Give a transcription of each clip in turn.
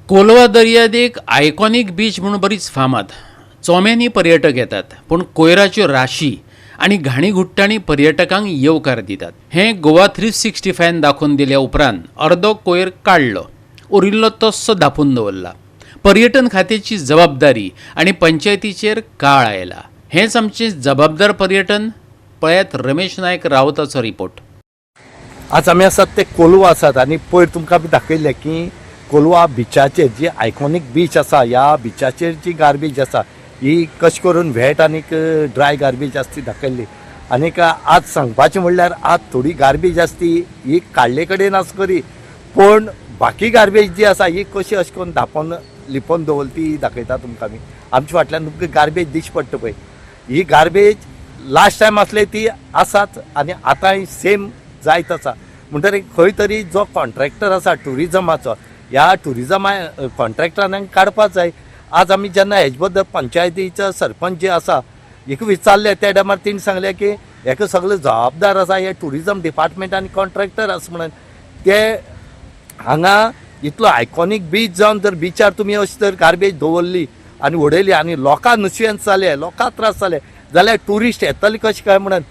कोलवा दर्याद एक iconic beach म्हणून बरीच फामाद. चोम्यांनी पर्यटक येतात, पण कोयराच्यो राशी आणि घाणीघुट्टांनी पर्यटकांक येवकार दितात. हें गोवा 365 दाखोवन दिल्या उपरांत अर्दो कोयर काडलो, उरिल्लो तस्सो धापून दवरला. पर्यटन खात्याची जबाबदारी आणि पंचायतीचेर काळ आयला. हेंच आमचें जबाबदार पर्यटन. पळयात रमेश नायक रावताचो रिपोर्ट. आज आमी आसात ते कोलवा आसात आनी पयर तुमकां आमी दाखयलें की कोलवा बिचाचेर जी आयकॉनीक बीच आसा, ह्या बिचाचेर जी गार्बेज आसा ही कशें करून व्हेट आनीक ड्राय गार्बेज आसा ती दाखयल्ली. आनीक आज सांगपाचें म्हणल्यार आज थोडी गार्बेज आसा ती ही काडले कडेन आसा खरी, पूण बाकी गार्बेज जी आसा ही कशी अशें करून धांपोवन लिपोवन दवरली ती दाखयता तुमकां आमी. आमच्या फाटल्यान तुमकां गार्बेज दिश्टी पडटा पळय, ही गार्बेज लास्ट टायम आसले ती आसाच आनी आतांय सेम जायत आसा. म्हणटकीर खंय तरी जो कॉन्ट्रॅक्टर आसा टुरिजमाचो, ह्या टुरिजमा कॉन्ट्रॅक्टरांक काडपाक जाय. आज आमी जेन्ना हेजे बद्दल पंचायतीचो सरपंच जे आसा हेका विचारले, त्या टायमार तेणी सांगलें की हेका सगळे जबाबदार आसा हे टुरिजम डिपार्टमेंट आनी कॉन्ट्रॅक्टर आसा म्हणून. ते हांगा इतलो आयकॉनीक बीच जावन जर बिचार तुमी अशी जर गार्बेज दवरली आनी उडयली आनी लोकांक नुसयेंस जालें, लोकांक त्रास जाले जाल्यार टुरिस्ट येतले कशें काय म्हणून.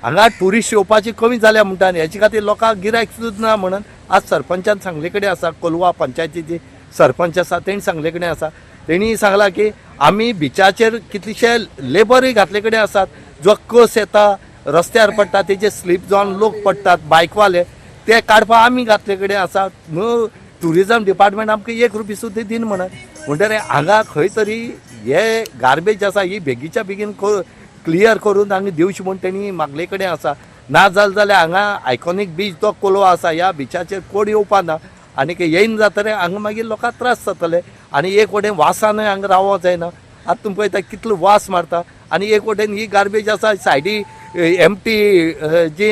हांगा टुरिस्ट येवपाची कमी जाल्या म्हणटा आनी हेचे खातीर लोकांक गिरायक सुद्दां ना म्हणून आज सरपंचान सांगले कडेन आसा, कोलवा पंचायतीची सरपंच आसा तेणी सांगले कडेन आसा. तेणी सांगला की आमी बिचाचेर कितलेशे लेबरय घातले कडेन आसात. जो कस येता रस्त्यार पडटा तेजे स्लीप जावन लोक पडटात बायकवाले, ते काडपाक आमी घातले कडेन आसात. टुरिजम डिपार्टमेंट आमकां 1 रुपया सुद्दां दिन म्हणून. म्हणटकीर हांगा खंय तरी हे गार्बेज आसा ही बेगीच्या बेगीन क्लियर करून हांगा दिवची म्हूण तेणी मागले कडेन आसा. ना जाल्यार हांगा आयकॉनीक बीच जो कोलवा आसा ह्या बिचाचेर कोण येवपा ना आनी येयन जातले हांगा मागीर लोकांक त्रास जातले आनी एक वटेन वासानय हांगा रावोंक जायना. आतां तुमी पळयता कितलो वास मारता आनी एक वटेन ही गार्बेज आसा सायडी एमटी जी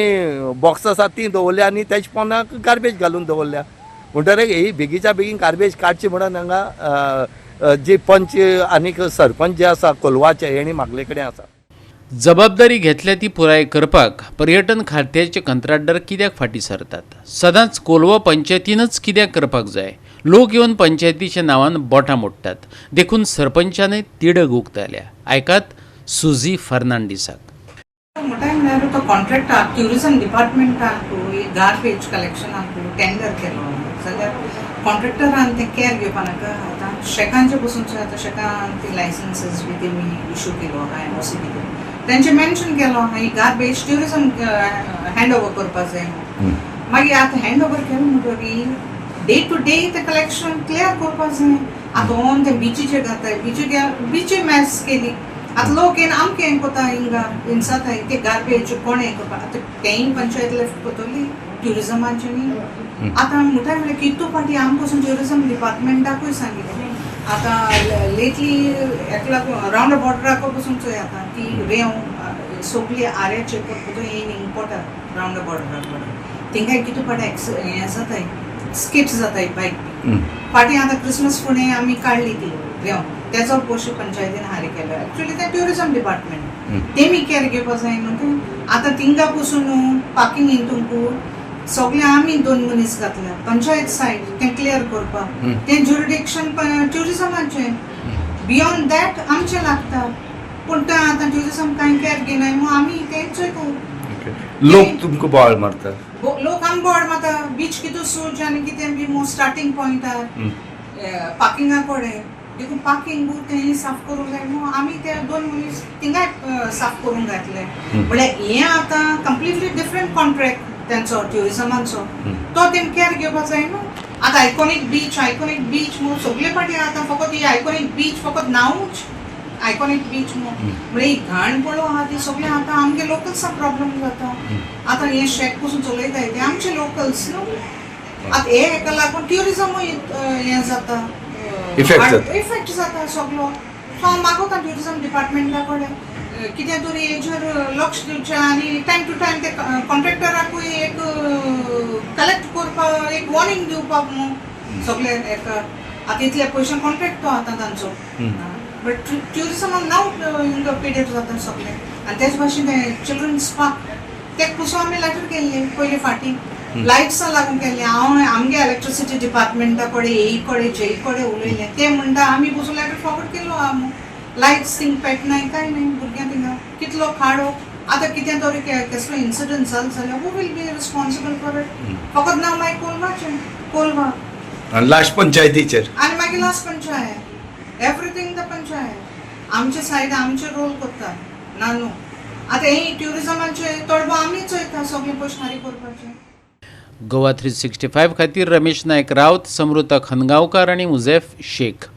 बॉक्स आसा ती दवरल्या आनी तेजे पोंदाक गार्बेज घालून दवरल्या. म्हणटकीर ही बेगीच्या बेगीन गार्बेज काडची म्हणून हांगा जी पंच आनीक सरपंच जे आसा कोलवाचे हेणी मागले कडेन आसा. जबाबदारी घेतल्या ती पुराय करपाक पर्यटन खात्याचे कंत्राटदार कित्याक फाटीं सरतात? सदांच कोलवा पंचायतीनच कित्याक करपाक जाय? लोक येवन पंचायतीच्या नांवान बोटां मोडटात. देखून सरपंचानय तिडक उक्ताल्या. आयकात सुजी फर्नांडिसाक. म्हणल्यार तो कॉन्ट्रॅक्टाक ट्युरिजम डिपार्टमेंटाक गार्बेज कलेक्शनाक टेंडर केलो जाल्यार कॉन्ट्रॅक्टरान तें केअर घेवपा नाका. आतां शेकांचे पसूनचे आतां शेकान ती लायसन्सीस बी तेमी इशू केलो, NOC बी केलो, तेंचे मेन्शन केलो ही गार्बेज ट्युरिजम हँड ओवर करपाक जाय म्हणून. मागीर आतां हँड ओवर केलो म्हणटकीर डे टू डे तें कलेक्शन क्लियर करपाक जाय. आतां तें बिचीचेर जाताय, बिची मॅस केली. आतां लोक येवन आमकां हें कोता हिंगा जाताय ते गार्बेज कोण हें करपा. आतां तेंय पंचायत लेफ्ट कोतली ट्युरिजमाचे न्ही. आतां म्हणटा म्हळ्यार कितू फाटी आमकां पसून ट्युरिजम डिपार्टमेंटाकूय सांगिल्लें. आतां लेटली एकला रावंड बॉर्डराक पसून चोय आतां ती रेंव सगळी आर्याचे पडटा येवन इंपोर्टार रावंड बॉर्डराक थिंगाय कितू फाटी हें जाताय स्किप्स जाताय बायक. फाटीं आतां क्रिसमस फुडें आमी काडली ती रेंव, तेचो पोस्ट पंचायतीन हारी केलो. एक्चुअली ते ट्युरिजम डिपार्टमेंट तेमी केअर घेवपाक जाय न्हू. आतां थिंगा पसून पार्किंग हितूंक सगळे आमी 2 मनीस घातल्या पंचायत सायड तें क्लियर करपाक. तें ज्युरिडिक्शन ट्युरिजमाचें. बियॉन्ड दॅट आमचें लागता. पूण तें आतां ट्युरिजम कांय केअर घेयनाय म्हणून आमी तें चोयता. लोक तुमकां बोवाळ मारता, लोक आमी बोवाळ मारता. बीच कितू सूज आनी कितें बी स्टार्टींग पॉयंटार पार्किंगा कडेन देखून पार्किंग तें साफ करूंक जाय म्हणून आमी ते 2 मनीस थिंगाय साफ करूंक घातले. म्हळ्यार हें आतां कंप्लिटली डिफरंट कॉन्ट्रॅक्ट तेंचो ट्युरिजमाचो, तो तें केअर घेवपाक जाय न्हू. आतां आयकॉनीक बीच म्हणून सगळे फाटी आतां फकत ही आयकॉनीक बीच फकत नांवूच आयकॉनीक बीच म्हणून. म्हळ्यार ही घाण पळो आहा ती सगळे आतां आमगे लोकल्साक प्रॉब्लेम जाता. आतां हे शेक पसून चलयताय ते आमचे लोकल्स न्हू. आतां हेका लागून ट्युरिजमूय हें जाता, इफेक्ट जाता सगळो. सो हांव मागोता ट्युरिजम डिपार्टमेंटा कडेन कितें तरी हेजेर लक्ष दिवचें आनी टायम टू टायम ते कॉन्ट्रॅक्टराकूय एक कलेक्ट करपाक एक वॉर्निंग दिवपाक न्हू सगळे हेका. आतां इतले पयशे कॉन्ट्रॅक्ट तो आतां तांचो, बट ट्युरिजमाक नांव हिंगा पिड्यार जाता सगळे. आनी तेच भाशेन चिल्ड्रन्स पार्क तेका पसून आमी लेटर केल्ले पयले फाटी लायट्सां लागून केल्ले हांव आमगे इलेक्ट्रिसिटी डिपार्टमेंटा कडेन एई कडेन जेई कडेन उलयलें ते म्हणटा आमी बसून लेटर फॉरवर्ड केलो आमी लायट्स थिंग पेटनाय काय नाही भुरग्यां थिंगा कितलो खाडो आतां कितें तरी कसलो इन्सिडंट जालो जाल्यार who will be responsible for it फकत नांव मागीर कोलवाचें कोलवा आनी लास्ट पंचायतीचेर आनी मागीर last panchayat everything the panchayat आमचे सायड आमचे रोल करता ना न्हू आतां हे ट्युरिजमाचे तोडबो आमीच वयता सगळे पयशे फारीक करपाचे गोवा 365 खातीर रमेश नायक रावत, समृता खनगांवकार आनी मुझेफ शेख.